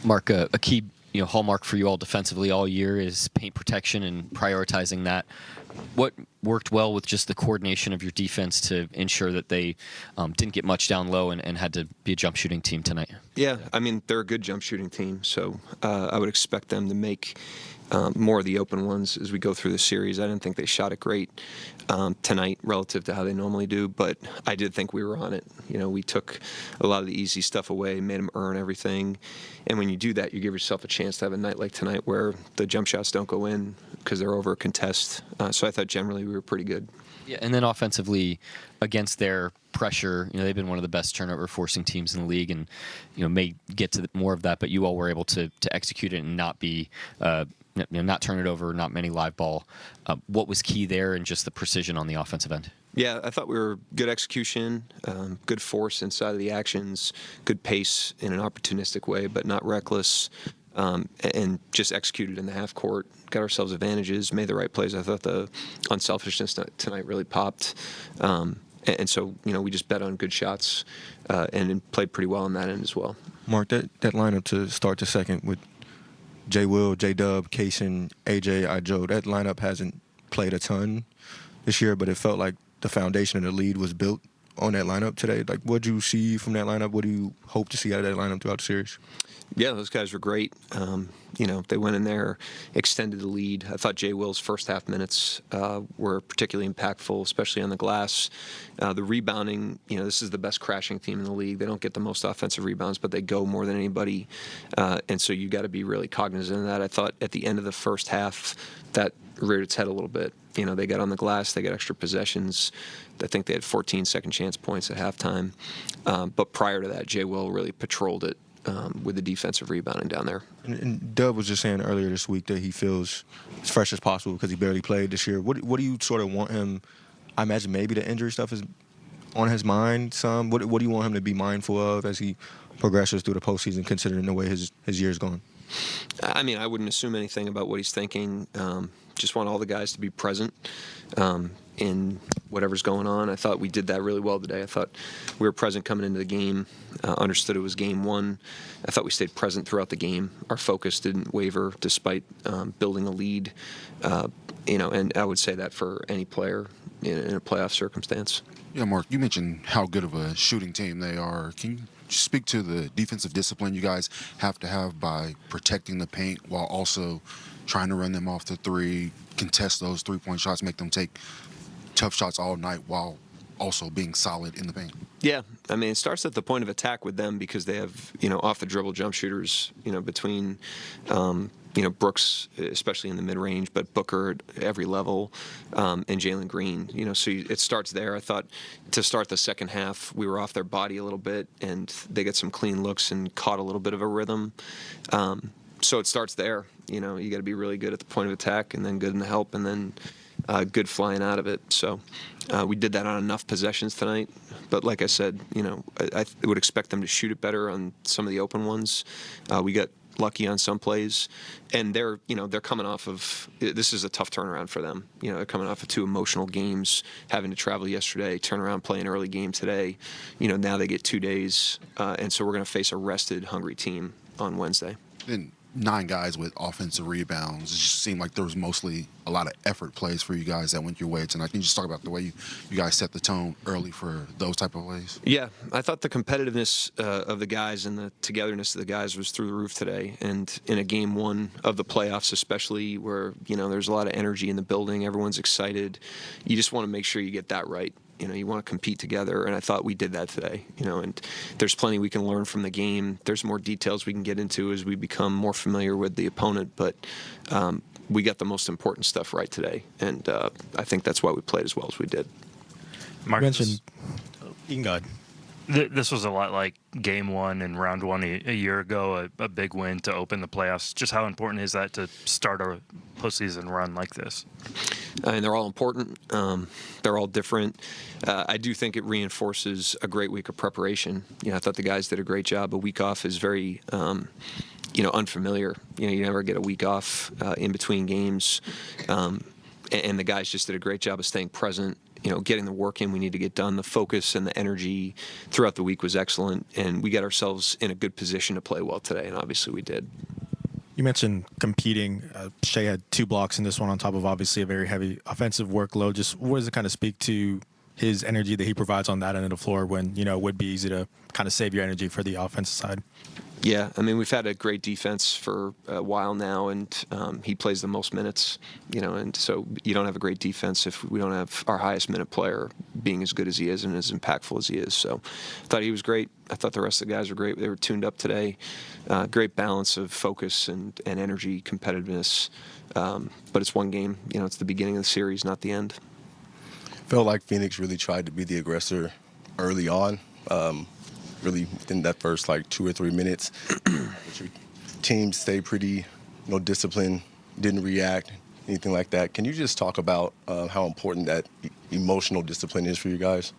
Mark, a key hallmark for you all defensively all year is paint protection and prioritizing that. What worked well with just the coordination of your defense to ensure that they didn't get much down low and had to be a jump shooting team tonight? Yeah, I mean, they're a good jump shooting team, so I would expect them to make more of the open ones as we go through the series. I didn't think they shot it great tonight relative to how they normally do, but I did think we were on it. We took a lot of the easy stuff away, made them earn everything, and when you do that, you give yourself a chance to have a night like tonight where the jump shots don't go in because they're over a contest. So I thought generally we were pretty good. Yeah, and then offensively, against their pressure, they've been one of the best turnover forcing teams in the league, and may get to more of that. But you all were able to execute it and not be, not turn it over, not many live ball. What was key there, and just the precision on the offensive end? Yeah, I thought we were good execution, good force inside of the actions, good pace in an opportunistic way, but not reckless. And just executed in the half court, got ourselves advantages, made the right plays. I thought the unselfishness tonight really popped. And so, we just bet on good shots and played pretty well on that end as well. Mark, that lineup to start the second with J. Will, J. Dub, Kaysen, AJ, Ijo, that lineup hasn't played a ton this year, but it felt like the foundation of the lead was built on that lineup today. Like, what did you see from that lineup? What do you hope to see out of that lineup throughout the series? Yeah, those guys were great. They went in there, extended the lead. I thought Jay Will's first half minutes were particularly impactful, especially on the glass. The rebounding, this is the best crashing team in the league. They don't get the most offensive rebounds, but they go more than anybody. And so you got to be really cognizant of that. I thought at the end of the first half, that reared its head a little bit. They got on the glass, they got extra possessions. I think they had 14 second chance points at halftime. But prior to that, Jay Will really patrolled it with the defensive rebounding down there. And Dub was just saying earlier this week that he feels as fresh as possible because he barely played this year. What do you sort of want him? I imagine maybe the injury stuff is on his mind some. What do you want him to be mindful of as he progresses through the postseason, considering the way his year's gone? I mean, I wouldn't assume anything about what he's thinking. Just want all the guys to be present in whatever's going on. I thought we did that really well today. I thought we were present coming into the game, understood it was game one. I thought we stayed present throughout the game. Our focus didn't waver despite building a lead. And I would say that for any player in a playoff circumstance. Yeah, Mark, you mentioned how good of a shooting team they are. Can you speak to the defensive discipline you guys have to have by protecting the paint while also trying to run them off the three, contest those three-point shots, make them take tough shots all night while also being solid in the paint? Yeah, I mean, it starts at the point of attack with them because they have, off-the-dribble jump shooters, between, Brooks, especially in the mid-range, but Booker at every level, and Jalen Green. So it starts there. I thought to start the second half, we were off their body a little bit, and they got some clean looks and caught a little bit of a rhythm. So it starts there. You got to be really good at the point of attack, and then good in the help, and then good flying out of it. So we did that on enough possessions tonight. But like I said, I would expect them to shoot it better on some of the open ones. We got lucky on some plays, and they're coming off of, this is a tough turnaround for them. They're coming off of 2 emotional games, having to travel yesterday, turn around, play an early game today. Now they get 2 days, and so we're going to face a rested, hungry team on Wednesday. And 9 guys with offensive rebounds. It just seemed like there was mostly a lot of effort plays for you guys that went your way tonight. Can you just talk about the way you guys set the tone early for those type of plays? Yeah, I thought the competitiveness of the guys and the togetherness of the guys was through the roof today. And in a game one of the playoffs especially, where, there's a lot of energy in the building, everyone's excited, you just want to make sure you get that right. You want to compete together, and I thought we did that today. And there's plenty we can learn from the game. There's more details we can get into as we become more familiar with the opponent, but we got the most important stuff right today, and I think that's why we played as well as we did. Mark mentioned, you can go ahead. This was a lot like Game 1 and Round 1 a year ago, a big win to open the playoffs. Just how important is that to start a postseason run like this? I mean, they're all important. They're all different. I do think it reinforces a great week of preparation. I thought the guys did a great job. A week off is very, unfamiliar. You never get a week off in between games. And the guys just did a great job of staying present, getting the work in we need to get done. The focus and the energy throughout the week was excellent, and we got ourselves in a good position to play well today, and obviously we did. You mentioned competing. Shea had 2 blocks in this one on top of obviously a very heavy offensive workload. Just what does it kind of speak to his energy that he provides on that end of the floor when, it would be easy to kind of save your energy for the offensive side? Yeah, I mean, we've had a great defense for a while now, and he plays the most minutes, and so you don't have a great defense if we don't have our highest minute player being as good as he is and as impactful as he is. So I thought he was great. I thought the rest of the guys were great. They were tuned up today. Great balance of focus and energy, competitiveness. But it's one game. It's the beginning of the series, not the end. Felt like Phoenix really tried to be the aggressor early on. Really within that first 2 or 3 minutes. Your team stayed pretty disciplined, didn't react, anything like that. Can you just talk about how important that emotional discipline is for you guys?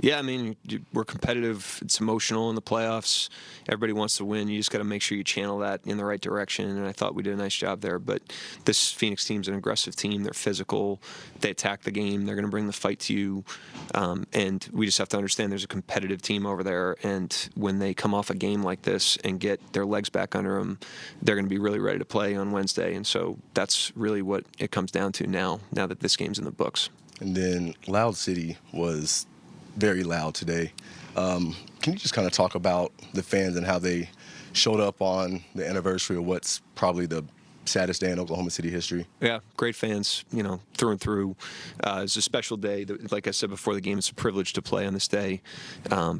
Yeah, I mean, we're competitive. It's emotional in the playoffs. Everybody wants to win. You just got to make sure you channel that in the right direction, and I thought we did a nice job there. But this Phoenix team's an aggressive team. They're physical. They attack the game. They're going to bring the fight to you, and we just have to understand there's a competitive team over there, and when they come off a game like this and get their legs back under them, they're going to be really ready to play on Wednesday, and so that's really what it comes down to now that this game's in the books. And then Loud City was very loud today. Can you just kind of talk about the fans and how they showed up on the anniversary of what's probably the saddest day in Oklahoma City history? Yeah, great fans, through and through. It's a special day. Like I said before the game, it's a privilege to play on this day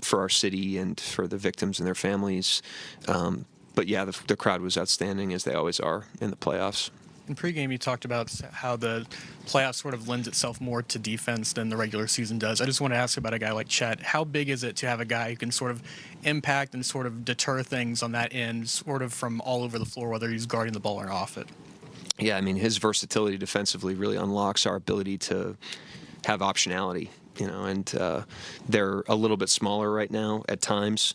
for our city and for the victims and their families. But yeah, the crowd was outstanding, as they always are in the playoffs. In pregame, you talked about how the playoffs sort of lends itself more to defense than the regular season does. I just want to ask about a guy like Chet. How big is it to have a guy who can sort of impact and sort of deter things on that end, sort of from all over the floor, whether he's guarding the ball or off it? Yeah, I mean, his versatility defensively really unlocks our ability to have optionality. And they're a little bit smaller right now at times,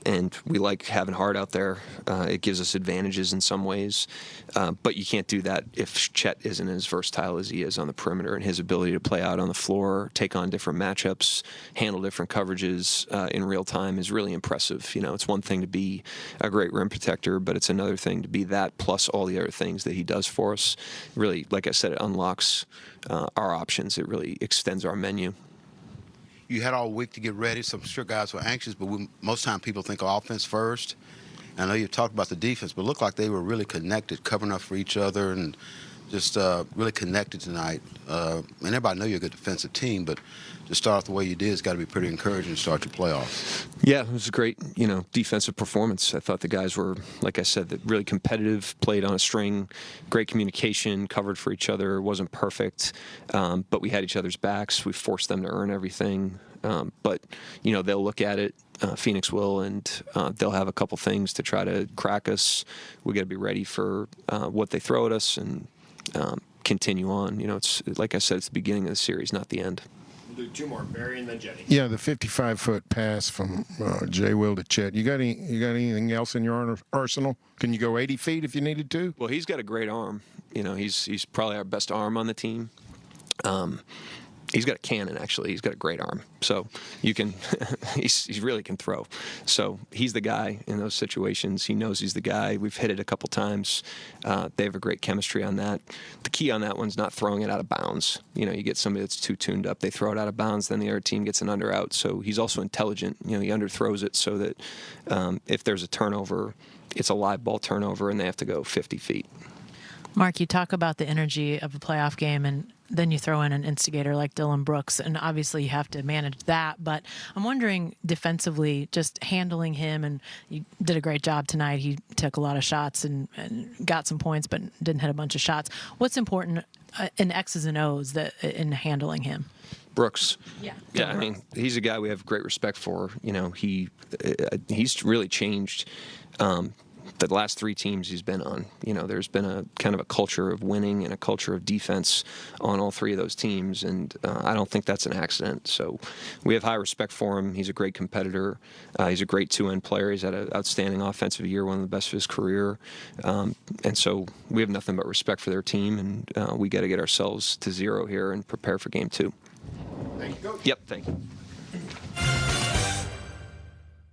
and we like having Hart out there. It gives us advantages in some ways, but you can't do that if Chet isn't as versatile as he is on the perimeter, and his ability to play out on the floor, take on different matchups, handle different coverages in real time is really impressive. It's one thing to be a great rim protector, but it's another thing to be that plus all the other things that he does for us. Really, like I said, it unlocks our options. It really extends our menu. You had all week to get ready, so I'm sure guys were anxious, but most time people think of offense first. And I know you talked about the defense, but it looked like they were really connected, covering up for each other, and just really connected tonight. And everybody know you're a good defensive team, but to start off the way you did, it's got to be pretty encouraging to start your playoffs. Yeah, it was a great, defensive performance. I thought the guys were, like I said, really competitive, played on a string, great communication, covered for each other. It wasn't perfect, but we had each other's backs. We forced them to earn everything. But, they'll look at it, Phoenix will, and they'll have a couple things to try to crack us. We got to be ready for what they throw at us and continue on. It's like I said, it's the beginning of the series, not the end. We'll do 2 more, Barry and then Jenny. Yeah, the 55-foot pass from Jay Will to Chet. You got anything else in your arsenal? Can you go 80 feet if you needed to? Well, he's got a great arm. He's probably our best arm on the team. He's got a cannon, actually. He's got a great arm. So you can, he really can throw. So he's the guy in those situations. He knows he's the guy. We've hit it a couple times. They have a great chemistry on that. The key on that one's not throwing it out of bounds. You get somebody that's too tuned up. They throw it out of bounds, then the other team gets an under out. So he's also intelligent. He underthrows it so that if there's a turnover, it's a live ball turnover and they have to go 50 feet. Mark, you talk about the energy of a playoff game, and then you throw in an instigator like Dylan Brooks, and obviously you have to manage that. But I'm wondering defensively, just handling him, and you did a great job tonight. He took a lot of shots and got some points, but didn't hit a bunch of shots. What's important in X's and O's in handling him? Brooks. Yeah. Yeah, I mean, he's a guy we have great respect for. He's really changed. The last 3 teams he's been on, there's been a kind of a culture of winning and a culture of defense on all 3 of those teams, and I don't think that's an accident. So we have high respect for him. He's a great competitor. He's a great 2-end player. He's had an outstanding offensive year, one of the best of his career, and so we have nothing but respect for their team, and we got to get ourselves to 0 here and prepare for game 2. Thank you, Coach. Yep, thank you.